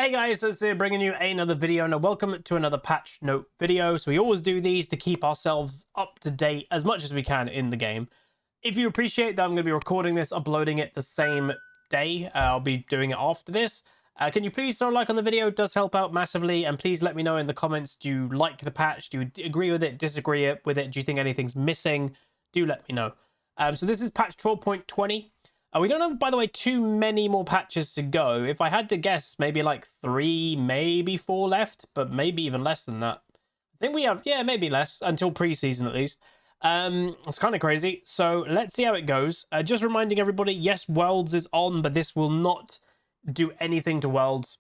Hey guys, it's bringing you another video and welcome to another patch note video. So we always do these to keep ourselves up to date as much as we can in the game. If you appreciate that I'm going to be recording this, uploading it the same day, I'll be doing it after this. Can you please throw a like on the video? It does help out massively, and please let me know in the comments, do you like the patch? Do you agree with it, disagree with it? Do you think anything's missing? Do let me know. So this is patch 12.20. We don't have, by the way, too many more patches to go. If I had to guess, maybe like 3, maybe 4 left, but maybe even less than that. I think we have, yeah, maybe less, until preseason at least. It's kind of crazy. So let's see how it goes. Just reminding everybody, yes, Worlds is on, but this will not do anything to Worlds.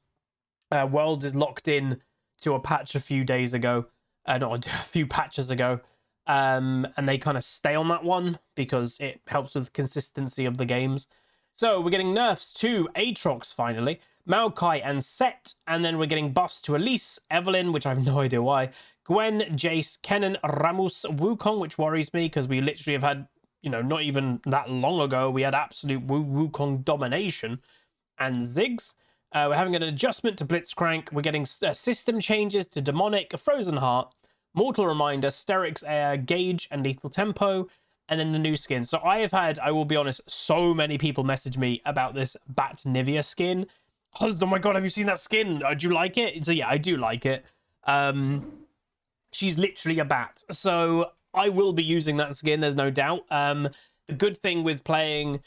Worlds is locked in to a patch a few days ago. Not a few patches ago. And they kind of stay on that one because it helps with consistency of the games. So we're getting nerfs to Aatrox finally, Maokai and Set, and then we're getting buffs to Elise, Evelyn, which I have no idea why, Gwen, Jayce, Kennen, Rammus, Wukong, which worries me because we literally have had, you know, not even that long ago, we had absolute Wukong domination, and Ziggs. We're having an adjustment to Blitzcrank. We're getting system changes to Demonic, Frozen Heart, Mortal Reminder, Sterix Air, Gauge, and Lethal Tempo, and then the new skin. So I have had, I will be honest, so many people message me about this Bat Nivea skin. Oh my god, have you seen that skin? Do you like it? So yeah, I do like it. She's literally a bat. So I will be using that skin, there's no doubt. The good thing with playing,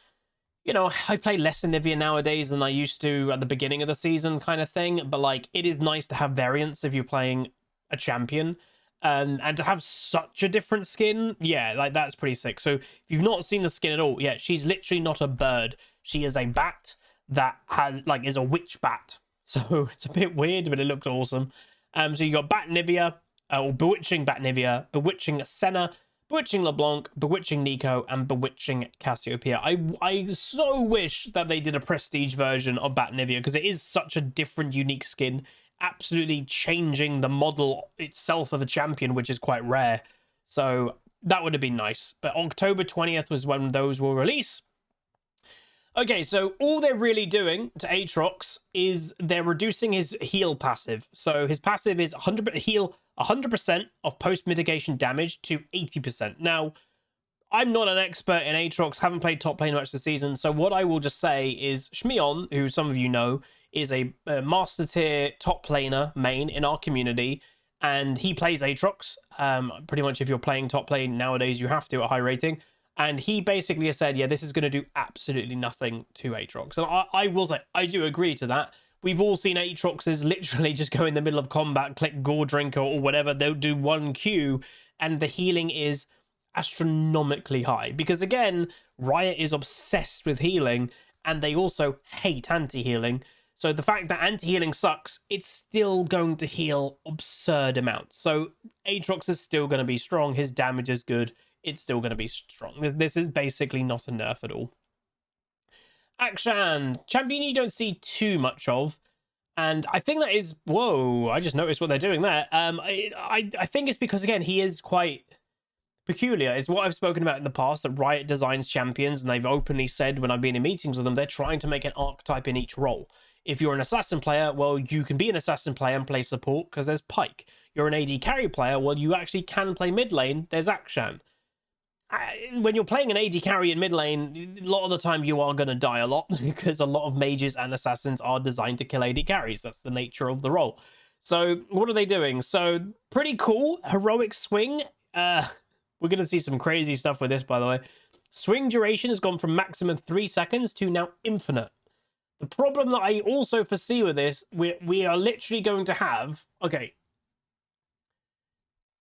you know, I play less Nivea nowadays than I used to at the beginning of the season kind of thing. But like, it is nice to have variants if you're playing a champion. And to have such a different skin, yeah, like that's pretty sick. So if you've not seen the skin at all, yeah, she's literally not a bird. She is a bat that has, like, is a witch bat. So it's a bit weird, but it looks awesome. So you got Bat Nivea, or Bewitching Bat Nivea, Bewitching Senna, Bewitching LeBlanc, Bewitching Nico, and Bewitching Cassiopeia. I so wish that they did a prestige version of Bat Nivea because it is such a different, unique skin. Absolutely changing the model itself of a champion, which is quite rare. So that would have been nice. But October 20th was when those will release. Okay, so all they're really doing to Aatrox is they're reducing his heal passive. So his passive is 100% heal 100% of post-mitigation damage to 80%. Now, I'm not an expert in Aatrox, haven't played top lane much this season, so what I will just say is Shmion, who some of you know, is a master tier top laner main in our community, and he plays Aatrox. Pretty much if you're playing top lane nowadays, you have to at a high rating. And he basically has said, yeah, this is going to do absolutely nothing to Aatrox. And I will say, I do agree to that. We've all seen Aatroxes literally just go in the middle of combat, click Gore Drinker or whatever, they'll do 1Q, and the healing is astronomically high. Because again, Riot is obsessed with healing, and they also hate anti-healing. So the fact that anti-healing sucks, it's still going to heal absurd amounts. So Aatrox is still going to be strong. His damage is good. It's still going to be strong. This is basically not a nerf at all. Akshan, champion you don't see too much of. And I think that is... Whoa, I just noticed what they're doing there. I think it's because, again, he is quite peculiar. It's what I've spoken about in the past, that Riot designs champions, and they've openly said when I've been in meetings with them, they're trying to make an archetype in each role. If you're an assassin player, well, you can be an assassin player and play support because there's Pyke. You're an AD carry player, well, you actually can play mid lane, there's Akshan. When you're playing an AD carry in mid lane, a lot of the time you are going to die a lot because a lot of mages and assassins are designed to kill AD carries. That's the nature of the role. So what are they doing? So pretty cool. Heroic swing. We're going to see some crazy stuff with this, by the way. Swing duration has gone from maximum 3 seconds to now infinite. The problem that I also foresee with this, we are literally going to have, okay,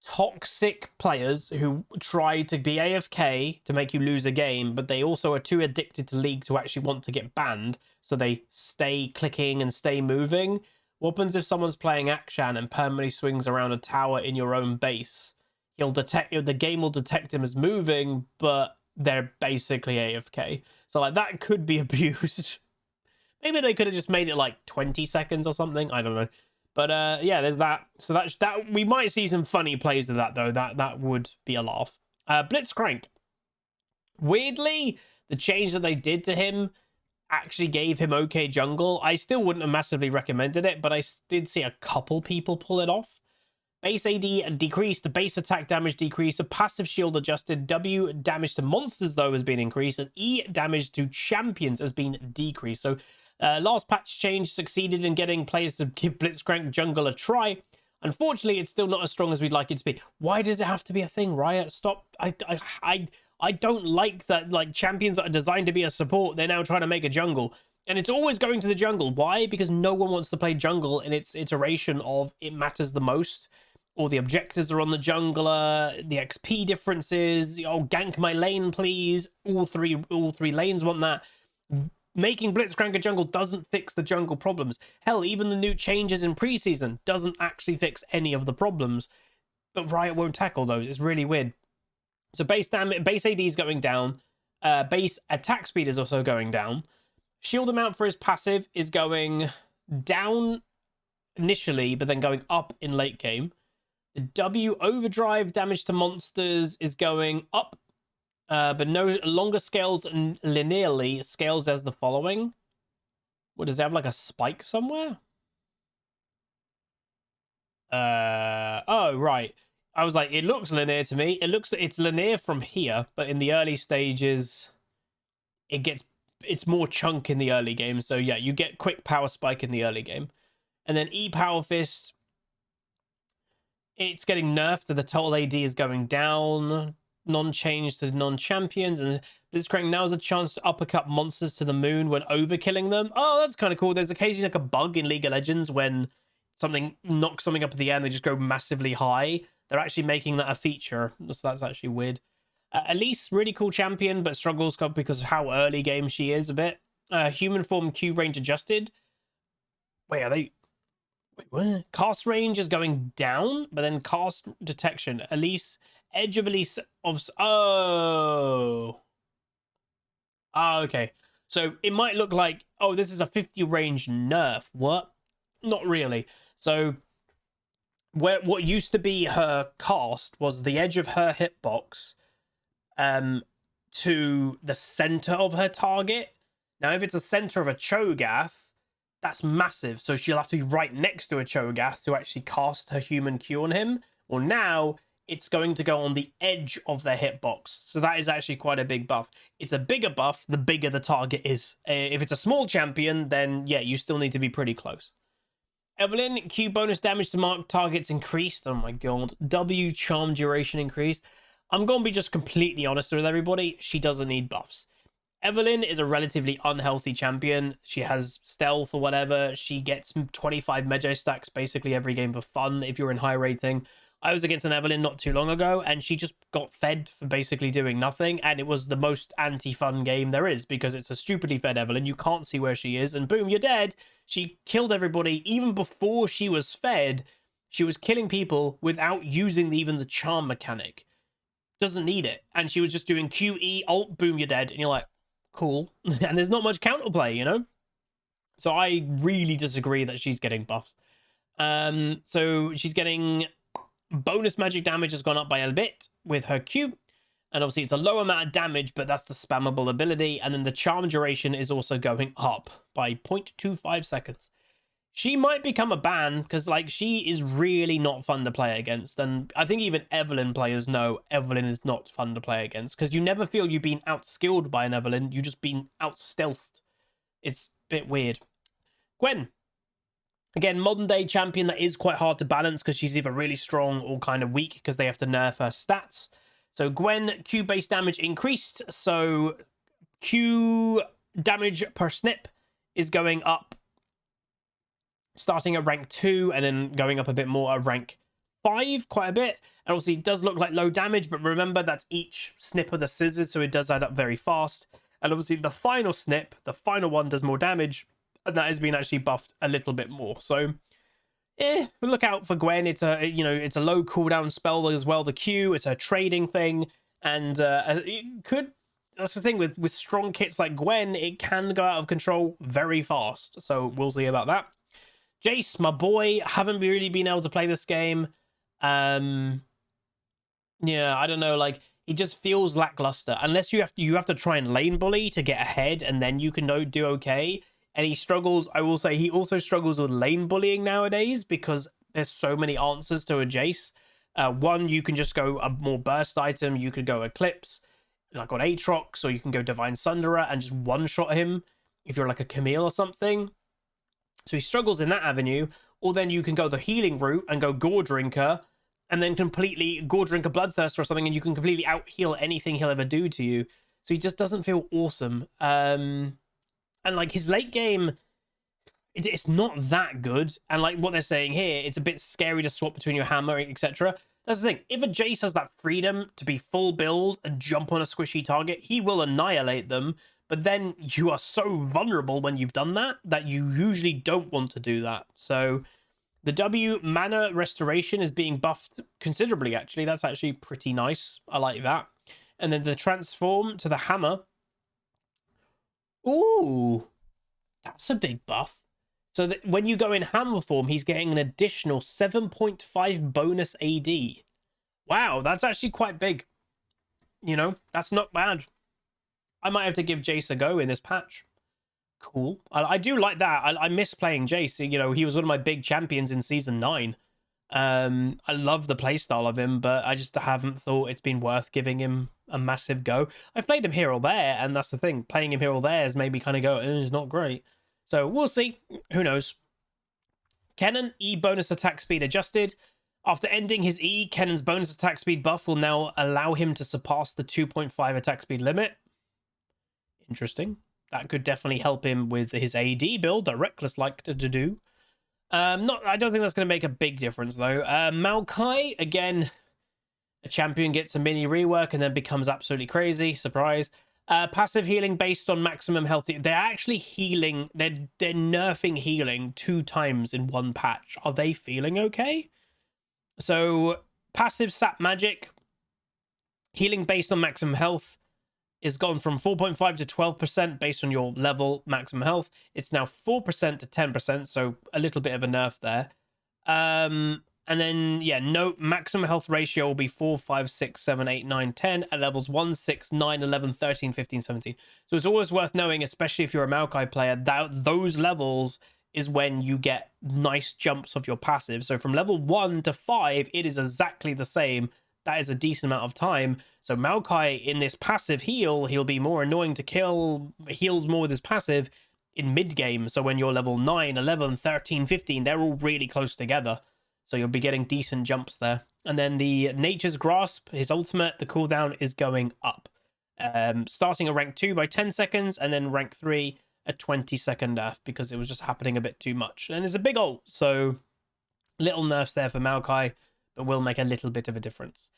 toxic players who try to be AFK to make you lose a game, but they also are too addicted to League to actually want to get banned, so they stay clicking and stay moving. What happens if someone's playing Akshan and permanently swings around a tower in your own base? He'll detect, the game will detect him as moving, but they're basically AFK. So like that could be abused. Maybe they could have just made it like 20 seconds or something. I don't know. But yeah, there's that. So that we might see some funny plays of that, though. That would be a laugh. Blitzcrank. Weirdly, the change that they did to him actually gave him okay jungle. I still wouldn't have massively recommended it, but I did see a couple people pull it off. Base AD decreased, the base attack damage decreased, the passive shield adjusted, W damage to monsters though has been increased, and E damage to champions has been decreased. So last patch change succeeded in getting players to give Blitzcrank jungle a try. Unfortunately, it's still not as strong as we'd like it to be. Why does it have to be a thing, Riot? Stop. I don't like that, like, champions that are designed to be a support, they're now trying to make a jungle. And it's always going to the jungle. Why? Because no one wants to play jungle in its iteration of it matters the most. All the objectives are on the jungler, the XP differences, oh, gank my lane, please. All three lanes want that. Making Blitzcrank a jungle doesn't fix the jungle problems. Hell, even the new changes in preseason doesn't actually fix any of the problems. But Riot won't tackle those. It's really weird. So base AD is going down. Base attack speed is also going down. Shield amount for his passive is going down initially, but then going up in late game. The W overdrive damage to monsters is going up, but no longer scales linearly. Scales as the following. What, does it have like a spike somewhere? Oh, right. I was like, it looks linear to me. It's linear from here, but in the early stages, it's more chunk in the early game. So yeah, you get quick power spike in the early game. And then E Power Fist, it's getting nerfed, so the total AD is going down. Non-change to non-champions. And Blitzcrank now has a chance to uppercut monsters to the moon when overkilling them. Oh, that's kind of cool. There's occasionally like a bug in League of Legends when something knocks something up at the end, they just go massively high. They're actually making that a feature, so that's actually weird. Elise, really cool champion, but struggles because of how early game she is a bit. Human form Q range adjusted. Wait, are they... Wait, what? Cast range is going down, but then cast detection. Elise, edge of Elise of... Oh, okay. So it might look like, oh, this is a 50 range nerf. What? Not really. So what used to be her cast was the edge of her hitbox to the center of her target. Now, if it's the center of a Cho'Gath, that's massive. So she'll have to be right next to a Cho'Gath to actually cast her human Q on him. Well, now it's going to go on the edge of their hitbox. So that is actually quite a big buff. It's a bigger buff the bigger the target is. If it's a small champion, then yeah, you still need to be pretty close. Evelyn, Q bonus damage to marked targets increased. Oh my god. W charm duration increased. I'm going to be just completely honest with everybody. She doesn't need buffs. Evelyn is a relatively unhealthy champion. She has stealth or whatever. She gets 25 Mage stacks basically every game for fun if you're in high rating. I was against an Evelyn not too long ago, and she just got fed for basically doing nothing, and it was the most anti-fun game there is, because it's a stupidly fed Evelyn. You can't see where she is, and boom, you're dead. She killed everybody. Even before she was fed, she was killing people without using even the charm mechanic. Doesn't need it. And she was just doing QE, ult, boom, you're dead. And you're like, cool. And there's not much counterplay, you know? So I really disagree that she's getting buffs. So she's getting... bonus magic damage has gone up by a bit with her Q. And obviously it's a low amount of damage, but that's the spammable ability. And then the charm duration is also going up by 0.25 seconds. She might become a ban because, like, she is really not fun to play against. And I think even Evelyn players know Evelyn is not fun to play against because you never feel you've been outskilled by an Evelyn. You've just been out-stealthed. It's a bit weird. Gwen. Again, modern day champion that is quite hard to balance because she's either really strong or kind of weak because they have to nerf her stats. So Gwen, Q base damage increased. So Q damage per snip is going up, starting at rank 2 and then going up a bit more at rank 5, quite a bit. And obviously it does look like low damage, but remember that's each snip of the scissors, so it does add up very fast. And obviously the final snip, the final one, does more damage. And that has been actually buffed a little bit more. So, look out for Gwen. It's a, it's a low cooldown spell as well. The Q, it's a trading thing, and it could. That's the thing with strong kits like Gwen, it can go out of control very fast. So we'll see about that. Jayce, my boy, haven't really been able to play this game. Yeah, I don't know. Like, he just feels lackluster. Unless you have to try and lane bully to get ahead, and then you can do okay. And he struggles. I will say he also struggles with lane bullying nowadays because there's so many answers to a Jayce. One, you can just go a more burst item. You could go Eclipse, like on Aatrox, or you can go Divine Sunderer and just one-shot him if you're like a Camille or something. So he struggles in that avenue. Or then you can go the healing route and go Gore Drinker, and then completely Gore Drinker Bloodthirster or something, and you can completely out-heal anything he'll ever do to you. So he just doesn't feel awesome. And like his late game, it's not that good. And like what they're saying here, it's a bit scary to swap between your hammer, etc. That's the thing. If a Jayce has that freedom to be full build and jump on a squishy target, he will annihilate them. But then you are so vulnerable when you've done that you usually don't want to do that. So the W mana restoration is being buffed considerably, actually. That's actually pretty nice. I like that. And then the transform to the hammer. Ooh, that's a big buff. So that when you go in hammer form, he's getting an additional 7.5 bonus AD. Wow, that's actually quite big. You know, that's not bad. I might have to give Jayce a go in this patch. Cool. I do like that. I miss playing Jayce. You know, he was one of my big champions in Season 9. I love the playstyle of him, but I just haven't thought it's been worth giving him a massive go. I've played him here or there, and that's the thing. Playing him here or there has made me kind of go, it's not great. So we'll see. Who knows? Kennen, E bonus attack speed adjusted. After ending his E, Kennen's bonus attack speed buff will now allow him to surpass the 2.5 attack speed limit. Interesting. That could definitely help him with his AD build that Reckless liked to do. I don't think that's going to make a big difference, though. Maokai, again, a champion gets a mini rework and then becomes absolutely crazy. Surprise. Passive healing based on maximum health. They're actually healing. They're nerfing healing 2 times in one patch. Are they feeling okay? So, passive sap magic. Healing based on maximum health is gone from 4.5 to 12% based on your level maximum health. It's now 4% to 10%, so a little bit of a nerf there. And then, yeah, no maximum health ratio will be 4, 5, 6, 7, 8, 9, 10 at levels 1, 6, 9, 11, 13, 15, 17. So it's always worth knowing, especially if you're a Maokai player, that those levels is when you get nice jumps of your passive. So from level 1 to 5, it is exactly the same. That is a decent amount of time. So Maokai in this passive heal, he'll be more annoying to kill, heals more with his passive in mid-game. So when you're level 9, 11, 13, 15, they're all really close together. So you'll be getting decent jumps there. And then the Nature's Grasp, his ultimate, the cooldown is going up. Starting at rank 2 by 10 seconds, and then rank 3 at 20-second nerf, because it was just happening a bit too much. And it's a big ult, so little nerfs there for Maokai, but will make a little bit of a difference.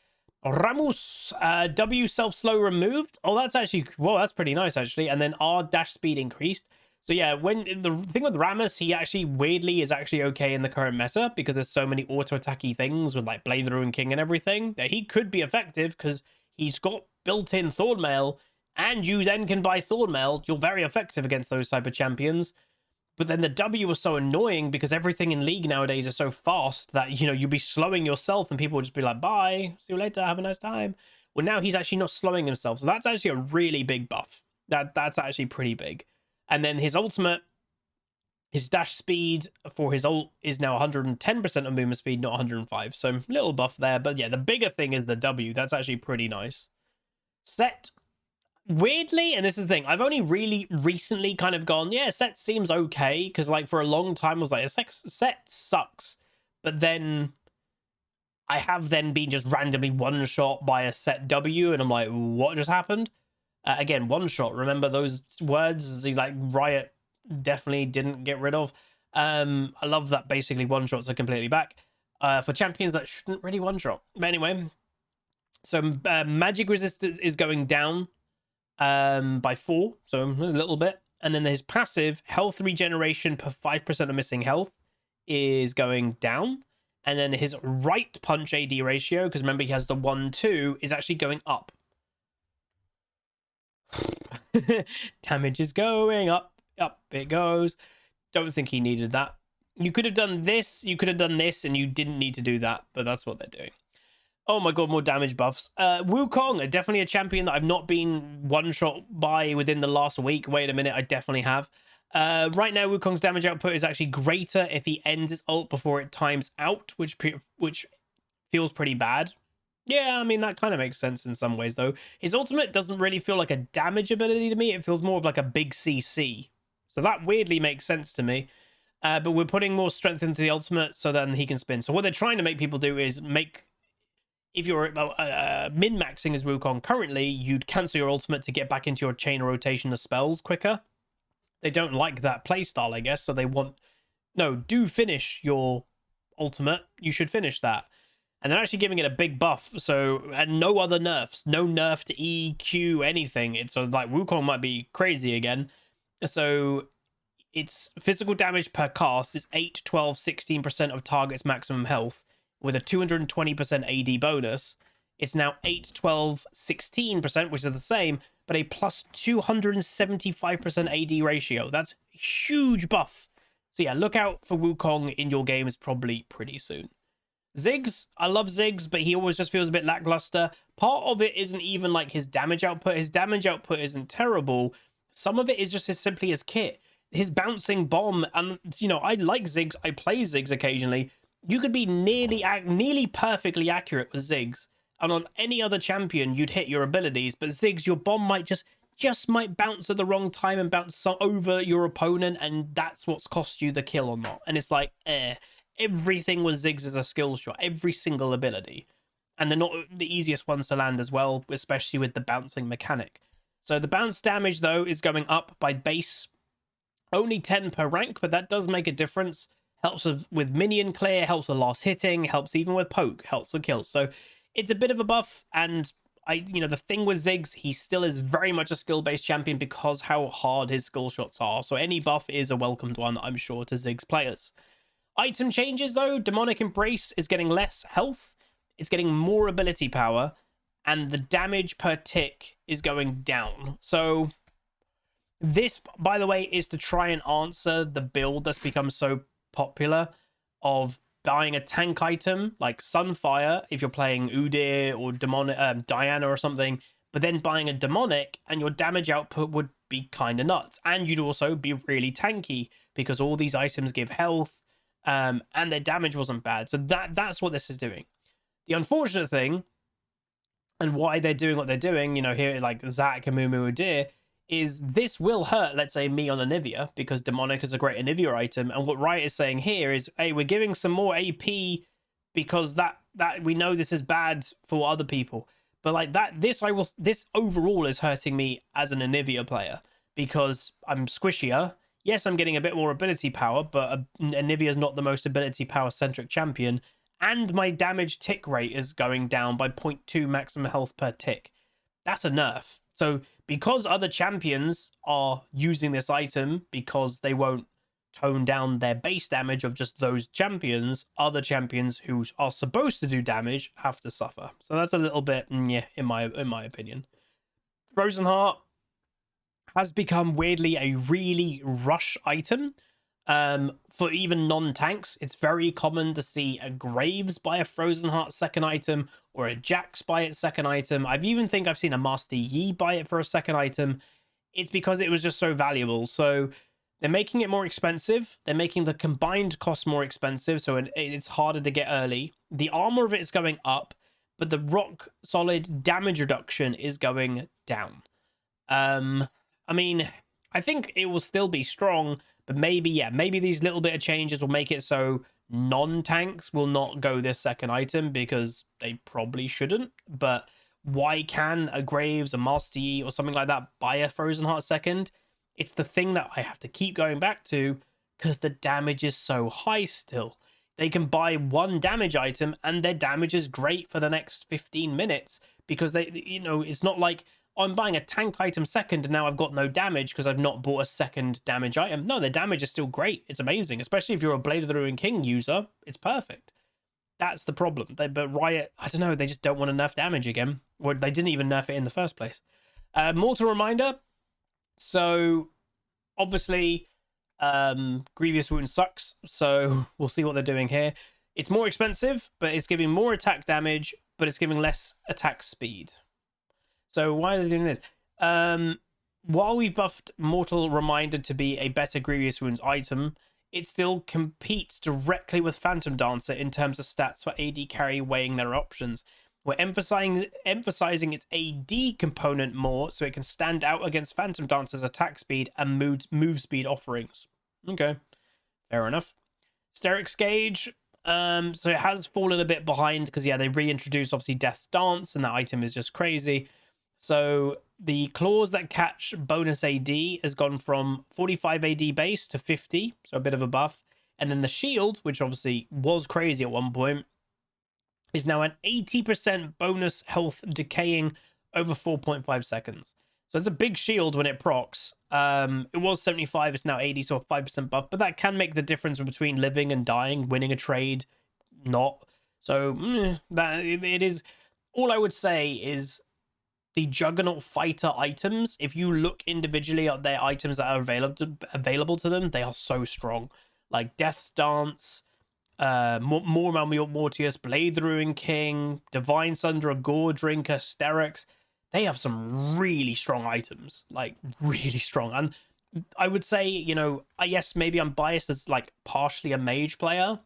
Rammus, W self-slow removed. Oh, that's actually, whoa, that's pretty nice, actually. And then R dash speed increased. So yeah, when the thing with Rammus, he actually weirdly is actually okay in the current meta because there's so many auto-attacky things with like Blade the Rune King and everything that he could be effective because he's got built-in Thornmail, and you then can buy Thornmail. You're very effective against those type of champions. But then the W was so annoying because everything in League nowadays is so fast that, you know, you'll be slowing yourself and people will just be like, bye, see you later, have a nice time. Well, now he's actually not slowing himself. So that's actually a really big buff. That's actually pretty big. And then his ultimate, his dash speed for his ult is now 110% of movement speed, not 105. So little buff there. But yeah, the bigger thing is the W. That's actually pretty nice. Set. Weirdly, and this is the thing, I've only really recently kind of gone, yeah, set seems okay, because like for a long time I was like, set sucks, but then I have then been just randomly one shot by a set W, and I'm like, what just happened? Again, one shot, remember those words the like Riot definitely didn't get rid of. I love that basically one shots are completely back for champions that shouldn't really one shot. But anyway, so magic resistance is going down by 4, so a little bit. And then his passive health regeneration per 5% of missing health is going down. And then his right punch AD ratio, because remember he has the 1-2, is actually going up. Damage is going up it goes. Don't think he needed that. You could have done this, you could have done this, and you didn't need to do that, but that's what they're doing. Oh my god, more damage buffs. Wukong, definitely a champion that I've not been one-shot by within the last week. Wait a minute, I definitely have. Right now, Wukong's damage output is actually greater if he ends his ult before it times out, which feels pretty bad. Yeah, I mean, that kind of makes sense in some ways, though. His ultimate doesn't really feel like a damage ability to me. It feels more of like a big CC. So that weirdly makes sense to me. But we're putting more strength into the ultimate so then he can spin. So what they're trying to make people do is make... If you're min-maxing as Wukong currently, you'd cancel your ultimate to get back into your chain of rotation of spells quicker. They don't like that playstyle, I guess, so they want... No, do finish your ultimate. You should finish that. And they're actually giving it a big buff, so... And no other nerfs. No nerf to E, Q, anything. It's like Wukong might be crazy again. So... Its physical damage per cast is 8, 12, 16% of target's maximum health, with a 220% AD bonus. It's now 8, 12, 16%, which is the same, but a plus 275% AD ratio. That's a huge buff. So yeah, look out for Wukong in your games probably pretty soon. Ziggs, I love Ziggs, but he always just feels a bit lackluster. Part of it isn't even like his damage output. His damage output isn't terrible. Some of it is just simply his kit. His bouncing bomb, and you know, I like Ziggs, I play Ziggs occasionally. You could be nearly perfectly accurate with Ziggs, and on any other champion you'd hit your abilities, but Ziggs, your bomb might just might bounce at the wrong time and bounce over your opponent, and that's what's cost you the kill or not. And it's like, everything with Ziggs is a skill shot, every single ability, and they're not the easiest ones to land as well, especially with the bouncing mechanic. So the bounce damage though is going up by base. Only 10 per rank, but that does make a difference. Helps with minion clear, helps with last hitting, helps even with poke, helps with kills. So it's a bit of a buff, and the thing with Ziggs, he still is very much a skill-based champion because how hard his skill shots are. So any buff is a welcomed one, I'm sure, to Ziggs players. Item changes though, Demonic Embrace is getting less health, it's getting more ability power, and the damage per tick is going down. So... This, by the way, is to try and answer the build that's become so popular of buying a tank item like Sunfire if you're playing Udyr or Demonic, Diana or something, but then buying a Demonic and your damage output would be kind of nuts. And you'd also be really tanky because all these items give health and their damage wasn't bad. So that's what this is doing. The unfortunate thing, and why they're doing what they're doing, here like Zac, Amumu, Udyr, is this will hurt, let's say, me on Anivia, because Demonic is a great Anivia item, and what Riot is saying here is, hey, we're giving some more AP because that we know this is bad for other people, but like this overall is hurting me as an Anivia player because I'm squishier. Yes, I'm getting a bit more ability power, but Anivia is not the most ability power centric champion, and my damage tick rate is going down by 0.2 maximum health per tick. That's a nerf. So because other champions are using this item because they won't tone down their base damage of just those champions, other champions who are supposed to do damage have to suffer. So that's a little bit, yeah, in my opinion. Frozen Heart has become weirdly a really rush item. For even non-tanks, it's very common to see a Graves buy a Frozen Heart second item, or a Jax buy its second item. I've seen a Master Yi buy it for a second item. It's because it was just so valuable. So they're making it more expensive. They're making the combined cost more expensive, so it's harder to get early. The armor of it is going up, but the rock solid damage reduction is going down. I mean, I think it will still be strong, but maybe these little bit of changes will make it so non-tanks will not go this second item because they probably shouldn't. But why can a Graves, a Master Yi, or something like that buy a Frozen Heart second? It's the thing that I have to keep going back to because the damage is so high still. They can buy one damage item and their damage is great for the next 15 minutes because it's not like, oh, I'm buying a tank item second and now I've got no damage because I've not bought a second damage item. No, the damage is still great. It's amazing, especially if you're a Blade of the Ruined King user. It's perfect. That's the problem. But Riot, I don't know, they just don't want to nerf damage again. Or they didn't even nerf it in the first place. Mortal Reminder. So, obviously, Grievous Wound sucks. So, we'll see what they're doing here. It's more expensive, but it's giving more attack damage, but it's giving less attack speed. So why are they doing this? While we've buffed Mortal Reminder to be a better Grievous Wounds item, it still competes directly with Phantom Dancer in terms of stats for AD carry weighing their options. We're emphasizing its AD component more so it can stand out against Phantom Dancer's attack speed and move speed offerings. Okay, fair enough. Sterix Gauge, so it has fallen a bit behind because, yeah, they reintroduced, obviously, Death's Dance, and that item is just crazy. So the claws that catch bonus AD has gone from 45 AD base to 50, so a bit of a buff. And then the shield, which obviously was crazy at one point, is now an 80% bonus health decaying over 4.5 seconds. So it's a big shield when it procs. It was 75, it's now 80, so a 5% buff. But that can make the difference between living and dying, winning a trade, not. So that it is. All I would say is the Juggernaut Fighter items, if you look individually at their items that are available to them, they are so strong. Like Death's Dance, Mortius, Blade the Ruin King, Divine Sunderer, Gore Drinker, Sterix. They have some really strong items, like really strong. And I would say, you know, yes, maybe I'm biased as like partially a mage player.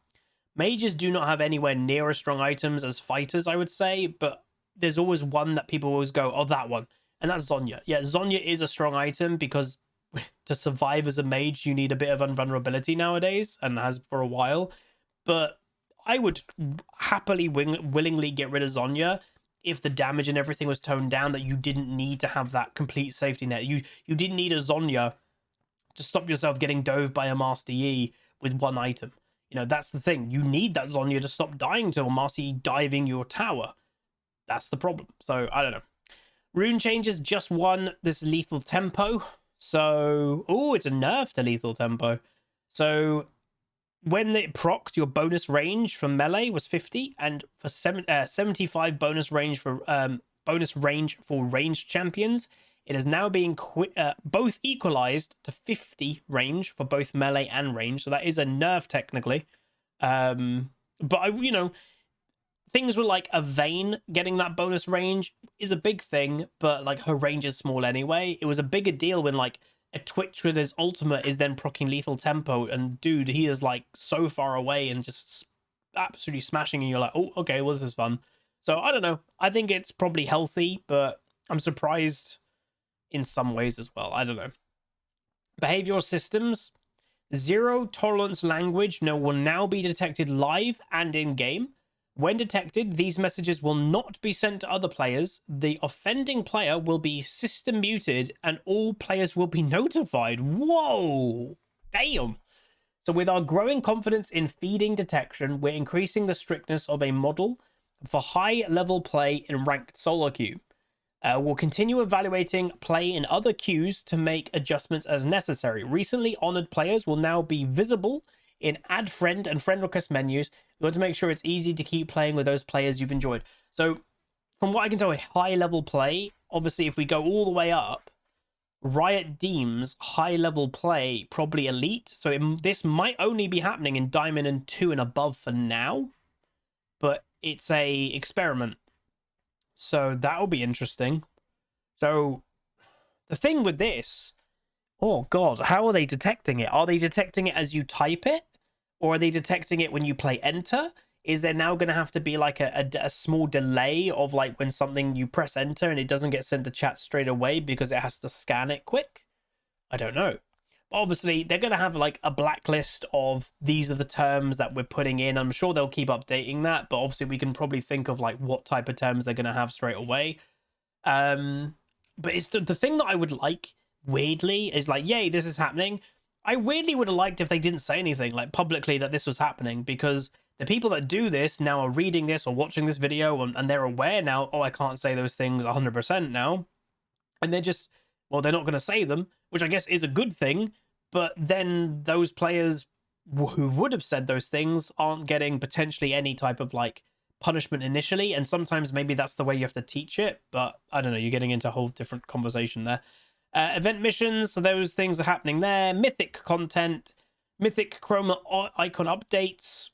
Mages do not have anywhere near as strong items as fighters, I would say, but there's always one that people always go, oh, that one. And that's Zhonya. Yeah, Zhonya is a strong item because to survive as a mage, you need a bit of invulnerability nowadays, and has for a while. But I would happily, willingly get rid of Zhonya if the damage and everything was toned down, that you didn't need to have that complete safety net. You didn't need a Zhonya to stop yourself getting dove by a Master Yi with one item. You know, that's the thing. You need that Zhonya to stop dying to a Master Yi diving your tower. That's the problem. So, I don't know. Rune changes just one this lethal tempo. So, oh, it's a nerf to lethal tempo. So, when it procced, your bonus range for melee was 50, and for 75 bonus range for ranged champions, it is now being both equalized to 50 range for both melee and range. So that is a nerf technically. But you know, things were like a Vayne getting that bonus range is a big thing, but like her range is small anyway. It was a bigger deal when like a Twitch with his ultimate is then proccing lethal tempo, and dude, he is like so far away and just absolutely smashing, and you're like, oh, okay, well, this is fun. So I don't know. I think it's probably healthy, but I'm surprised in some ways as well. I don't know. Behavioral systems. Zero tolerance language will now be detected live and in game. When detected, these messages will not be sent to other players. The offending player will be system muted and all players will be notified. Whoa! Damn! So with our growing confidence in feeding detection, we're increasing the strictness of a model for high-level play in ranked solo queue. We'll continue evaluating play in other queues to make adjustments as necessary. Recently honored players will now be visible in add friend and friend request menus. You want to make sure it's easy to keep playing with those players you've enjoyed. So from what I can tell, a high level play, obviously if we go all the way up, Riot deems high level play probably elite. So this might only be happening in Diamond and 2 and above for now, but it's a experiment. So that'll be interesting. So the thing with this, oh god, how are they detecting it? Are they detecting it as you type it? Or are they detecting it when you play enter? Is there now going to have to be like a small delay of like when something you press enter and it doesn't get sent to chat straight away because it has to scan it quick? I don't know. But obviously, they're going to have like a blacklist of these are the terms that we're putting in. I'm sure they'll keep updating that, but obviously we can probably think of like what type of terms they're going to have straight away. But it's the thing that I would like, weirdly, is like, yay, this is happening. I weirdly would have liked if they didn't say anything like publicly that this was happening, because the people that do this now are reading this or watching this video and they're aware now, oh, I can't say those things 100% now. And they're just, well, they're not going to say them, which I guess is a good thing. But then those players who would have said those things aren't getting potentially any type of like punishment initially. And sometimes maybe that's the way you have to teach it. But I don't know, you're getting into a whole different conversation there. Event missions, so those things are happening there. Mythic content, Mythic Chroma icon updates.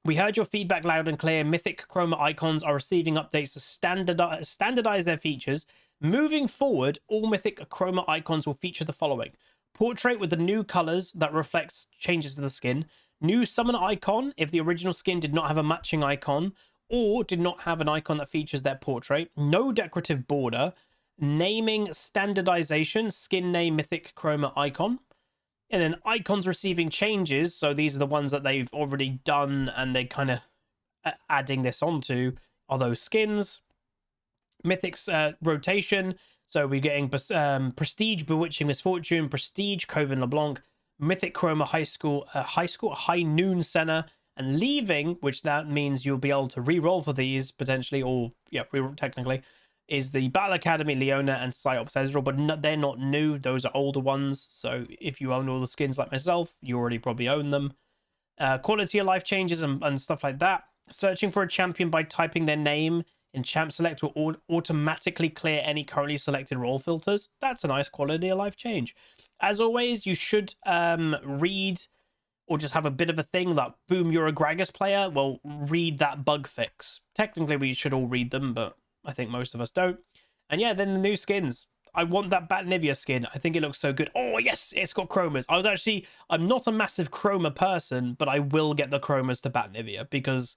We heard your feedback loud and clear. Mythic Chroma icons are receiving updates to standardize their features. Moving forward, all Mythic Chroma icons will feature the following: portrait with the new colors that reflects changes to the skin, new summon icon if the original skin did not have a matching icon or did not have an icon that features their portrait, no decorative border, naming standardization, skin name Mythic Chroma icon, and then icons receiving changes. So these are the ones that they've already done and they're kind of adding this onto, are those skins. Mythic's rotation. So we're getting Prestige, Bewitching Misfortune, Prestige, Coven LeBlanc, Mythic Chroma High Noon Senna, and leaving, which that means you'll be able to re-roll for these potentially, or yeah, technically, is the Battle Academy Leona and Psyops Ezreal, but they're not new. Those are older ones. So if you own all the skins like myself, you already probably own them. Quality of life changes and stuff like that. Searching for a champion by typing their name in Champ Select will automatically clear any currently selected role filters. That's a nice quality of life change. As always, you should read or just have a bit of a thing that, boom, you're a Gragas player. Well, read that bug fix. Technically, we should all read them, but I think most of us don't. And yeah, then the new skins. I want that Batnivia skin. I think it looks so good. Oh, yes, it's got chromas. I'm not a massive chroma person, but I will get the chromas to Batnivia because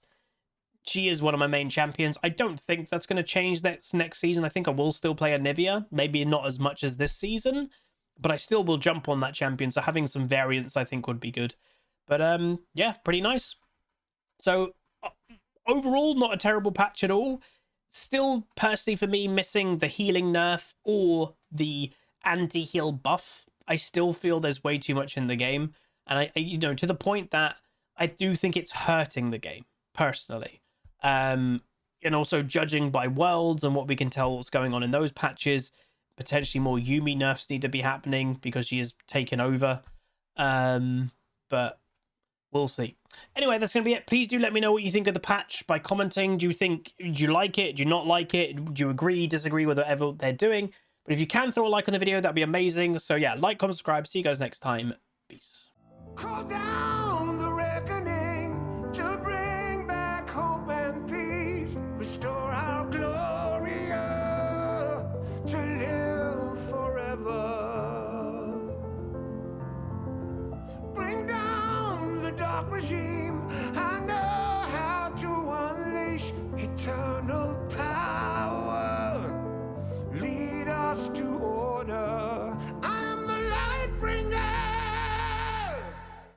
she is one of my main champions. I don't think that's going to change next season. I think I will still play Anivia. Maybe not as much as this season, but I still will jump on that champion. So having some variants, I think, would be good. But yeah, pretty nice. So overall, not a terrible patch at all. Still, personally, for me, missing the healing nerf or the anti-heal buff. I still feel there's way too much in the game. And I to the point that I do think it's hurting the game, personally. And also judging by worlds and what we can tell what's going on in those patches, potentially more Yuumi nerfs need to be happening because she has taken over. But we'll see. Anyway, that's going to be it. Please do let me know what you think of the patch by commenting. Do you like it? Do you not like it? Do you agree, disagree with whatever they're doing? But if you can throw a like on the video, that'd be amazing. So yeah, like, comment, subscribe. See you guys next time. Peace. Call down the reckoning.